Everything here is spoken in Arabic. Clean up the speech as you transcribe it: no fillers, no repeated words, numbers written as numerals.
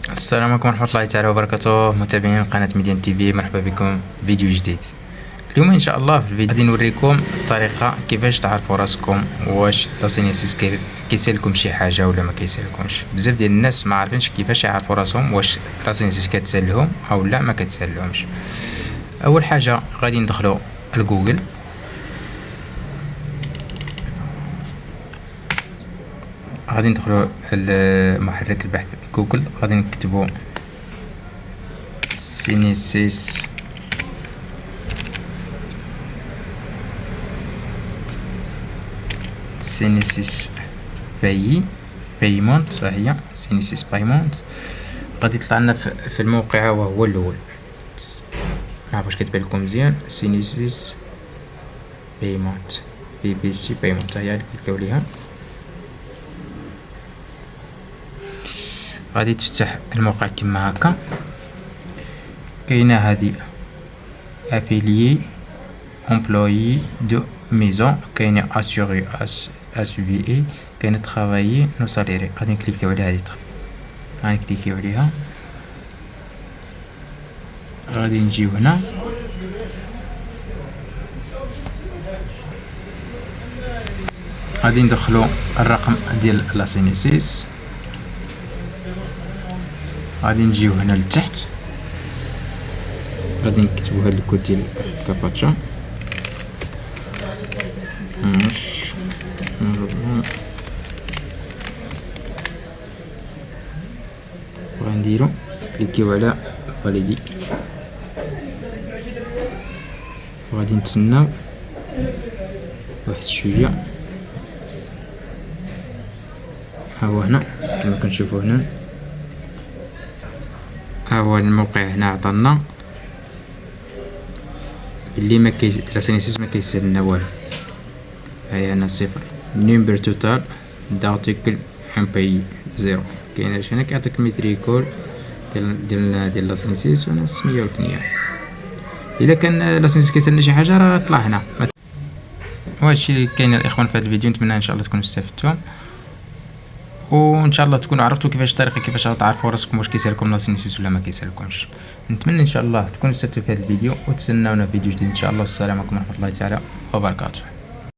السلام عليكم ورحمة الله تعالى وبركاته، متابعين قناة ميديان تي في، مرحبا بكم في فيديو جديد. اليوم ان شاء الله في الفيديو غادي نوريكم الطريقة كيفاش تعرفوا راسكم واش لاسينيسيس كيسالكم شي حاجة ولا ما كيسالكمش. بزاف ديال الناس ما عارفينش كيفاش يعرفوا راسهم واش لاسينيسيس كتسالهم او لا ما كتسالهمش. اول حاجة غادي ندخلوا لجوجل، غادي ندخلوا لمحرك البحث جوجل، غادي نكتبوا سينيسيس بايمونت، ها هي سينيسيس بايمونت. غادي يطلع لنا في الموقع وهو الاول، ما واش كتبان لكم مزيان، سينيسيس بايمونت، بي بي سي بايمونت، ها هي كليكاو ليها. غادي تفتح الموقع كما هكا، كاينه هذه افيليي امبلويي دو ميزون، كاينه اسيغي اسفي، كاينه ترافايي نو ساليري. غادي نكليكيو على هذه، غادي نكليكيو عليها، غادي نجيو هنا غادي ندخلو الرقم ديال لاسينيسيس، غادي نجيو هنا لتحت، غادي نكتبو هاد الكود ديال كاباتشا وغنديرو كليكيو على فاليدي، وغادي نتسناو واحد شويه. ها هو هنا كما كنشوفو هنا، ها هو الموقع هنا عطانا اللي ما لاسينيسيس ما كيسالنا والو. هاي هنا صفر، نيمبر توتال دارتيكل امباي زيرو، كاين هنا كيعطيك الميتريكول ديال لاسينيسيس وانا السميه والكنيه. الا كان لاسينيسيس كيسالنا شي حاجه راه طلع هنا. وهادشي اللي كاين الاخوان في هذا الفيديو، نتمنى ان شاء الله تكونوا استفدتوا، وان شاء الله تكونوا عرفتوا كيفاش الطريقه كيفاش تعرفوا راسكم واش كيسالكم لاسينيسيس ولا ما كيسالكمش. نتمنى ان شاء الله تكونوا استفدتوا في هذا الفيديو، وتسناونا في فيديو جديد ان شاء الله. والسلام عليكم ورحمه الله تعالى وبركاته.